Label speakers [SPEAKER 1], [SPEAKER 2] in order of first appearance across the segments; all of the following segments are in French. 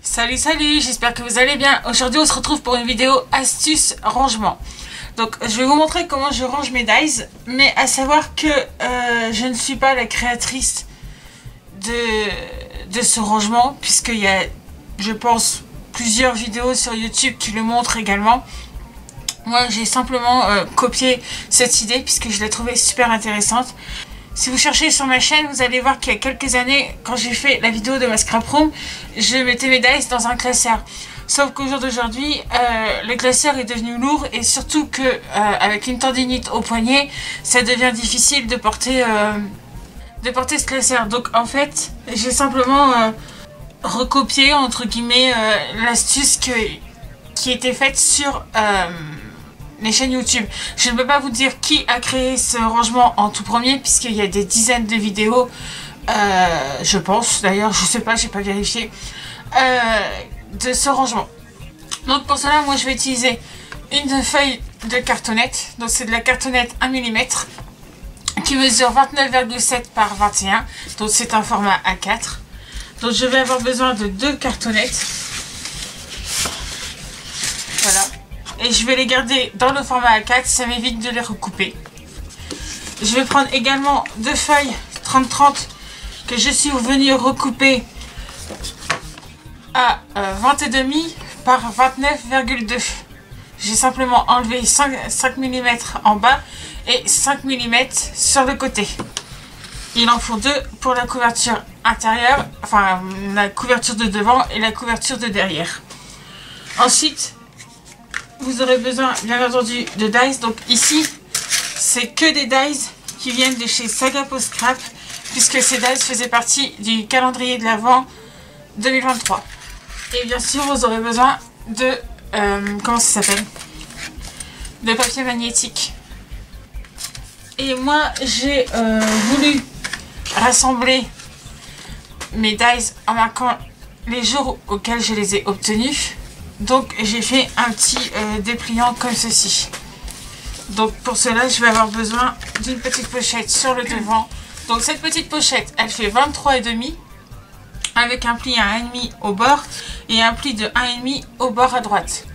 [SPEAKER 1] Salut, j'espère que vous allez bien. Aujourd'hui on se retrouve pour une vidéo astuce rangement. Donc je vais vous montrer comment je range mes dies, mais à savoir que je ne suis pas la créatrice de ce rangement, puisqu'il y a, je pense, plusieurs vidéos sur YouTube qui le montrent également. Moi j'ai simplement copié cette idée puisque je l'ai trouvée super intéressante. Si vous cherchez sur ma chaîne, vous allez voir qu'il y a quelques années, quand j'ai fait la vidéo de ma scrap room, je mettais mes dies dans un classeur. Sauf qu'au jour d'aujourd'hui, le classeur est devenu lourd et surtout que avec une tendinite au poignet, ça devient difficile de porter ce classeur. Donc en fait, j'ai simplement recopié entre guillemets l'astuce qui était faite sur les chaînes YouTube. Je ne peux pas vous dire qui a créé ce rangement en tout premier, puisqu'il y a des dizaines de vidéos, je pense, d'ailleurs, je sais pas, j'ai pas vérifié, de ce rangement. Donc pour cela, moi je vais utiliser une feuille de cartonnette, donc c'est de la cartonnette 1 mm, qui mesure 29,7 par 21, donc c'est un format A4. Donc je vais avoir besoin de 2 cartonnettes, voilà. Et je vais les garder dans le format A4, ça m'évite de les recouper. Je vais prendre également 2 feuilles 30-30 que je suis venue recouper à 20,5 par 29,2. J'ai simplement enlevé 5 mm en bas et 5 mm sur le côté. Il en faut 2 pour la couverture intérieure, enfin la couverture de devant et la couverture de derrière. Ensuite, vous aurez besoin bien entendu de dies. Donc ici c'est que des dies qui viennent de chez Saga Post Scrap, puisque ces dies faisaient partie du calendrier de l'Avent 2023. Et bien sûr vous aurez besoin de comment ça s'appelle, de papier magnétique. Et moi j'ai voulu rassembler mes dies en marquant les jours auxquels je les ai obtenus. Donc j'ai fait un petit dépliant comme ceci. Donc pour cela je vais avoir besoin d'une petite pochette sur le devant. Donc cette petite pochette elle fait 23,5 avec un pli à 1,5 au bord et un pli de 1,5 au bord à droite.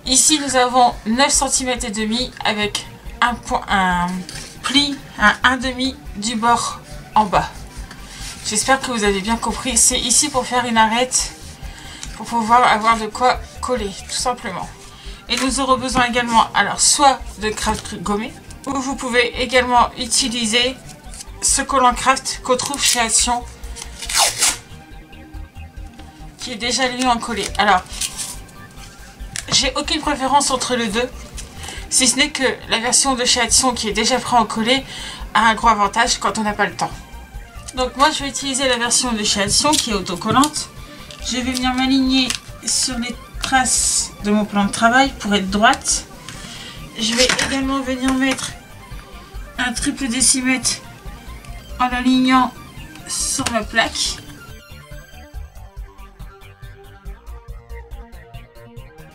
[SPEAKER 1] Ici nous avons 9 cm et demi avec un pli à 1,5 du bord en bas. J'espère que vous avez bien compris. C'est ici pour faire une arête, pour pouvoir avoir de quoi coller tout simplement. Et nous aurons besoin également alors soit de craft gommé, ou vous pouvez également utiliser ce collant craft qu'on trouve chez Action, qui est déjà lui en collé. Alors j'ai aucune préférence entre les deux, si ce n'est que la version de chez Action qui est déjà prêt en collé a un gros avantage quand on n'a pas le temps. Donc moi je vais utiliser la version de chez Action qui est autocollante. Je vais venir m'aligner sur les traces de mon plan de travail pour être droite. Je vais également venir mettre un triple décimètre en l'alignant sur ma plaque.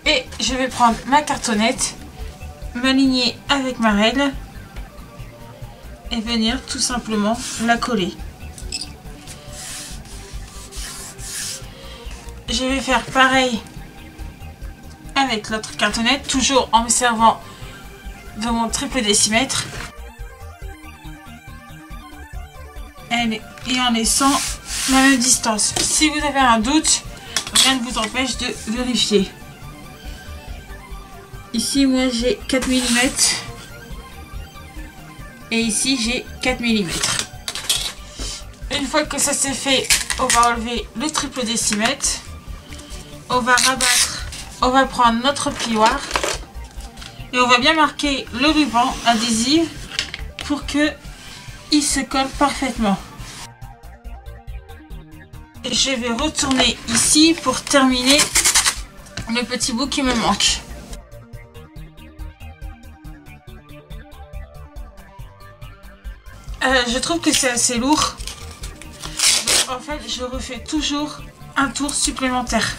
[SPEAKER 1] Et je vais prendre ma cartonnette, m'aligner avec ma règle et venir tout simplement la coller. Je vais faire pareil avec l'autre cartonnette, toujours en me servant de mon triple décimètre et en laissant la même distance. Si vous avez un doute, rien ne vous empêche de vérifier. Ici moi j'ai 4 mm et ici j'ai 4 mm. Une fois que ça c'est fait, on va enlever le triple décimètre. On va rabattre, on va prendre notre plioir et on va bien marquer le ruban adhésif pour que il se colle parfaitement. Et je vais retourner ici pour terminer le petit bout qui me manque. Je trouve que c'est assez lourd. Donc, en fait, je refais toujours un tour supplémentaire.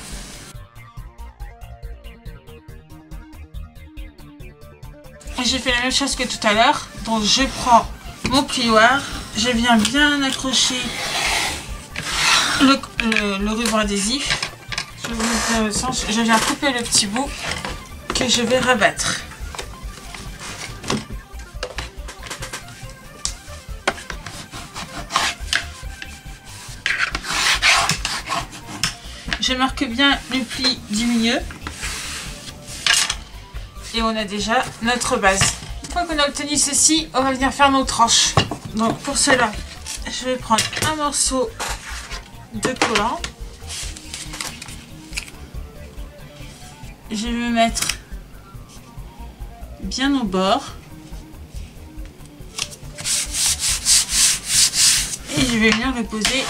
[SPEAKER 1] J'ai fait la même chose que tout à l'heure. Donc je prends mon plioir, je viens bien accrocher le ruban adhésif Je vais vous mettre dans l'autre sens. Je viens couper le petit bout que je vais rabattre. Je marque bien le pli du milieu. Et on a déjà notre base. Une fois qu'on a obtenu ceci, on va venir faire nos tranches. Donc pour cela, je vais prendre un morceau de collant. Je vais me mettre bien au bord. Et je vais venir le poser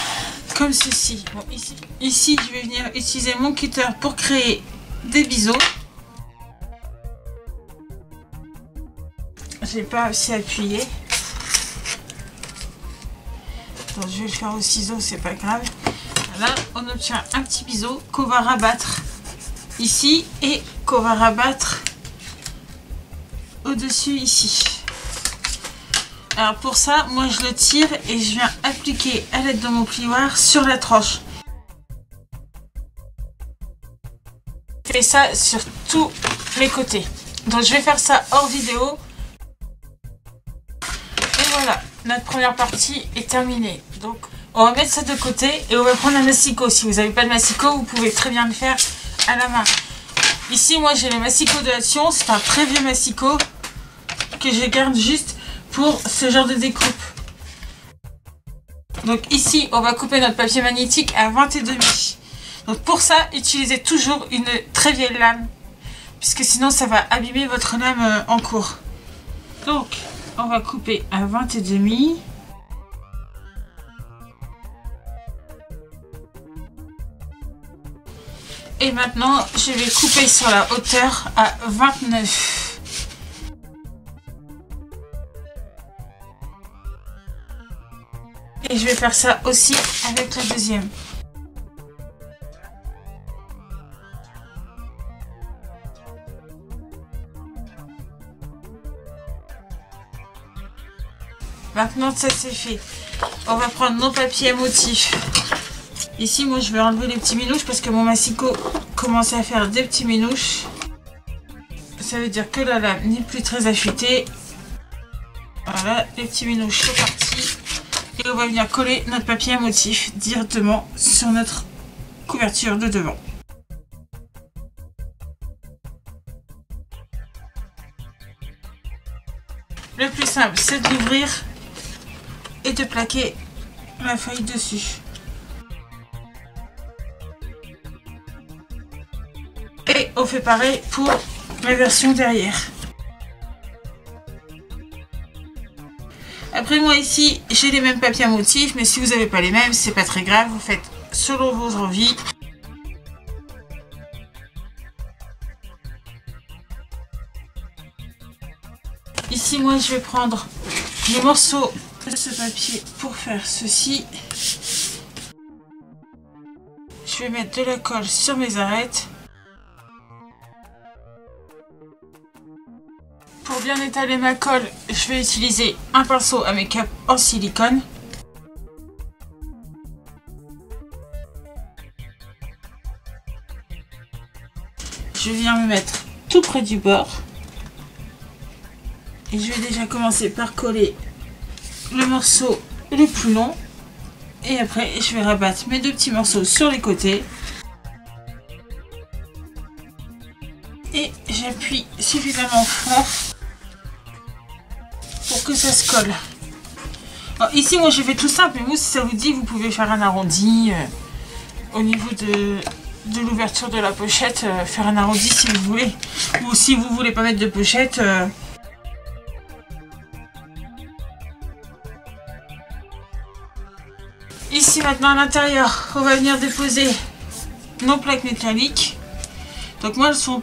[SPEAKER 1] comme ceci. Bon, ici, je vais venir utiliser mon cutter pour créer des biseaux. Je n'ai pas assez appuyé. Donc, je vais le faire au ciseau, c'est pas grave. Là, on obtient un petit biseau qu'on va rabattre ici et qu'on va rabattre au-dessus ici. Alors pour ça, moi je le tire et je viens appliquer à l'aide de mon plioir sur la tranche. Je fais ça sur tous les côtés. Donc je vais faire ça hors vidéo. Et voilà, notre première partie est terminée. Donc on va mettre ça de côté et on va prendre un massicot. Si vous n'avez pas de massicot, vous pouvez très bien le faire à la main. Ici, moi j'ai le massicot de Action. C'est un très vieux massicot que je garde juste pour ce genre de découpe. Donc ici, on va couper notre papier magnétique à 20,5. Donc pour ça, utilisez toujours une très vieille lame, puisque sinon ça va abîmer votre lame en cours. Donc on va couper à 20,5. Et maintenant, je vais couper sur la hauteur à 29. Et je vais faire ça aussi avec la deuxième. Maintenant que ça c'est fait, on va prendre nos papiers à motifs. Ici, moi je vais enlever les petits minouches parce que mon massicot commence à faire des petits minouches. Ça veut dire que la lame n'est plus très affûtée. Voilà, les petits minouches sont partis. Et on va venir coller notre papier à motif directement sur notre couverture de devant. Le plus simple, c'est de l'ouvrir et de plaquer la feuille dessus. Et on fait pareil pour la version derrière. Après moi ici, j'ai les mêmes papiers à motifs, mais si vous n'avez pas les mêmes, c'est pas très grave, vous faites selon vos envies. Ici moi je vais prendre les morceaux de ce papier pour faire ceci. Je vais mettre de la colle sur mes arêtes. Pour bien étaler ma colle, je vais utiliser un pinceau à make-up en silicone. Je viens me mettre tout près du bord. Et je vais déjà commencer par coller le morceau le plus long. Et après, je vais rabattre mes deux petits morceaux sur les côtés. Et j'appuie suffisamment fort pour que ça se colle. Alors, ici, moi, j'ai fait tout simple. Mais vous, si ça vous dit, vous pouvez faire un arrondi au niveau de l'ouverture de la pochette. Faire un arrondi si vous voulez. Ou si vous voulez pas mettre de pochette... Ici maintenant à l'intérieur, on va venir déposer nos plaques métalliques. Donc moi elles sont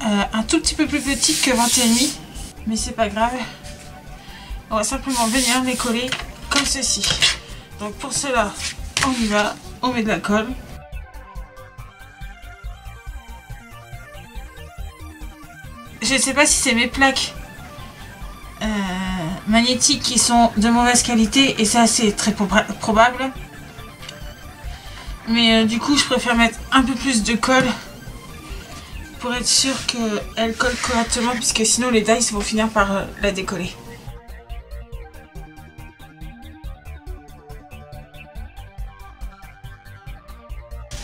[SPEAKER 1] un tout petit peu plus petites que 20,5, mais c'est pas grave. On va simplement venir les coller comme ceci. Donc pour cela, on y va, on met de la colle. Je ne sais pas si c'est mes plaques magnétiques qui sont de mauvaise qualité, et ça c'est très probable, Mais du coup je préfère mettre un peu plus de colle pour être sûr qu'elle colle correctement, puisque sinon les dies vont finir par la décoller.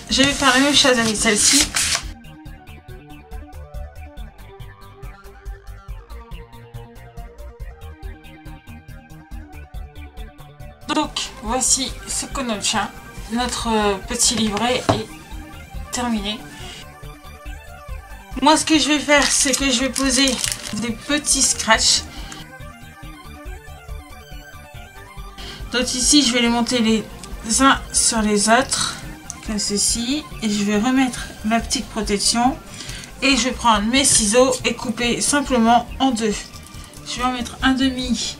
[SPEAKER 1] Je vais faire la même chose avec celle-ci. Donc voici ce qu'on obtient. Notre petit livret est terminé. Moi ce que je vais faire, c'est que je vais poser des petits scratchs. Donc ici je vais les monter les uns sur les autres comme ceci, et je vais remettre ma petite protection et je vais prendre mes ciseaux et couper simplement en deux. Je vais en mettre un demi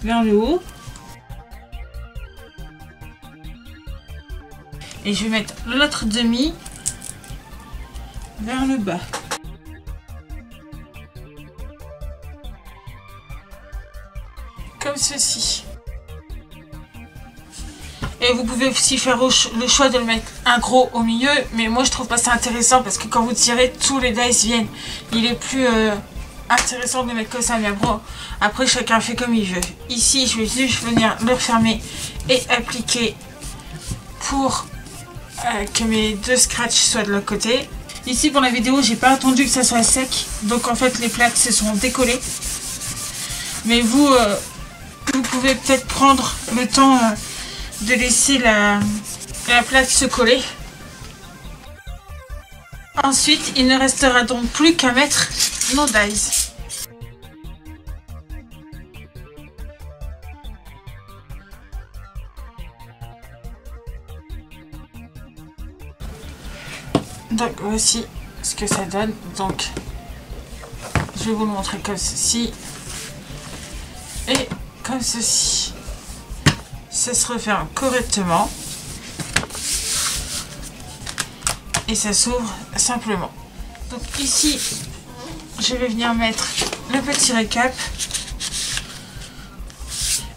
[SPEAKER 1] vers le haut et je vais mettre l'autre demi vers le bas. Comme ceci. Et vous pouvez aussi faire le choix de le mettre un gros au milieu, mais moi je trouve pas ça intéressant parce que quand vous tirez, tous les dice viennent. Il est plus intéressant de le mettre comme ça, mais bon, après chacun fait comme il veut. Ici je vais juste venir le refermer et appliquer pour que mes deux scratchs soient de l'autre côté. Ici pour la vidéo j'ai pas attendu que ça soit sec, donc en fait les plaques se sont décollées. Mais vous, vous pouvez peut-être prendre le temps de laisser la plaque se coller. Ensuite il ne restera donc plus qu'à mettre nos dies. Donc voici ce que ça donne. Donc je vais vous le montrer comme ceci et comme ceci. Ça se referme correctement et ça s'ouvre simplement. Donc ici je vais venir mettre le petit récap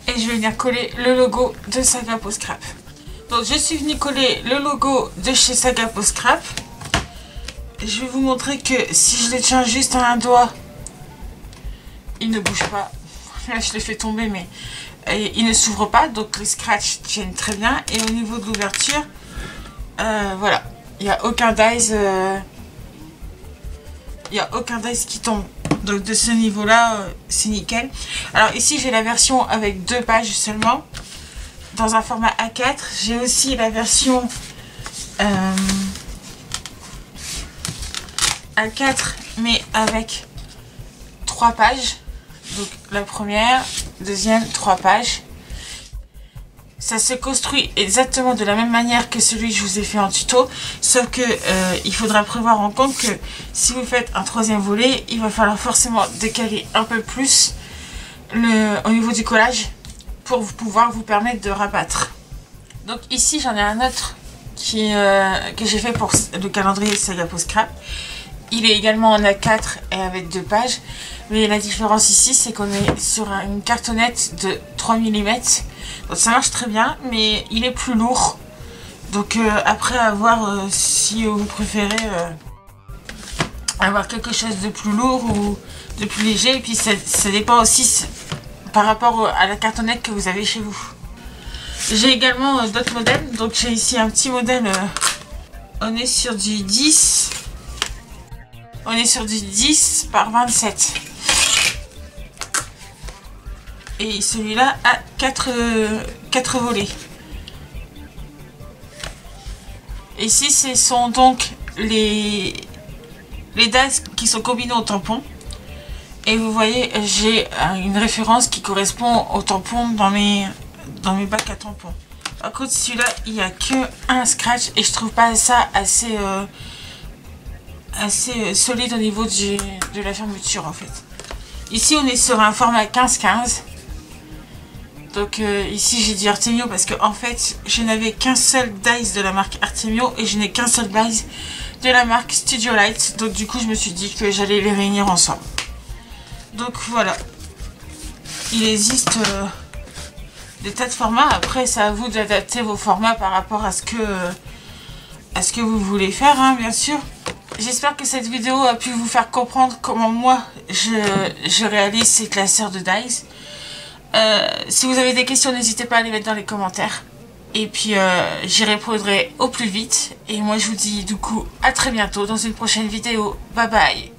[SPEAKER 1] et je vais venir coller le logo de Saga Peau Scrap. Donc je suis venue coller le logo de chez Saga Peau Scrap. Je vais vous montrer que si je le tiens juste à un doigt, il ne bouge pas. Là je l'ai fait tomber, mais il ne s'ouvre pas, donc les scratchs tiennent très bien. Et au niveau de l'ouverture, voilà, il n'y a aucun dice, qui tombe. Donc de ce niveau là, c'est nickel. Alors ici j'ai la version avec 2 pages seulement, dans un format A4. J'ai aussi la version A4 mais avec 3 pages. Donc la première, deuxième, 3 pages. Ça se construit exactement de la même manière que celui que je vous ai fait en tuto, sauf que il faudra prévoir en compte que si vous faites un 3e volet, il va falloir forcément décaler un peu plus au niveau du collage pour pouvoir vous permettre de rabattre. Donc ici j'en ai un autre que j'ai fait pour le calendrier Saga Peau Scrap. Il est également en A4 et avec 2 pages. Mais la différence ici, c'est qu'on est sur une cartonnette de 3 mm. Donc ça marche très bien, mais il est plus lourd. Donc après, à voir si vous préférez avoir quelque chose de plus lourd ou de plus léger. Et puis ça dépend aussi par rapport à la cartonnette que vous avez chez vous. J'ai également d'autres modèles. Donc j'ai ici un petit modèle. On est sur du 10. On est sur du 10 par 27. Et celui-là a 4 volets. Ici, ce sont donc les dies qui sont combinés au tampon. Et vous voyez, j'ai une référence qui correspond au tampon dans mes bacs à tampons. Par contre, celui-là, il n'y a qu'un scratch et je trouve pas ça assez solide au niveau de la fermeture en fait. Ici, on est sur un format 15-15. Donc ici j'ai dit Artemio parce que en fait je n'avais qu'un seul dice de la marque Artemio et je n'ai qu'un seul dice de la marque Studio Light. Donc du coup je me suis dit que j'allais les réunir ensemble. Donc voilà. Il existe des tas de formats. Après, c'est à vous d'adapter vos formats par rapport à ce que vous voulez faire, hein, bien sûr. J'espère que cette vidéo a pu vous faire comprendre comment moi je réalise ces classeurs de dice. Si vous avez des questions, n'hésitez pas à les mettre dans les commentaires. Et puis j'y répondrai au plus vite. Et moi je vous dis du coup à très bientôt dans une prochaine vidéo. Bye bye.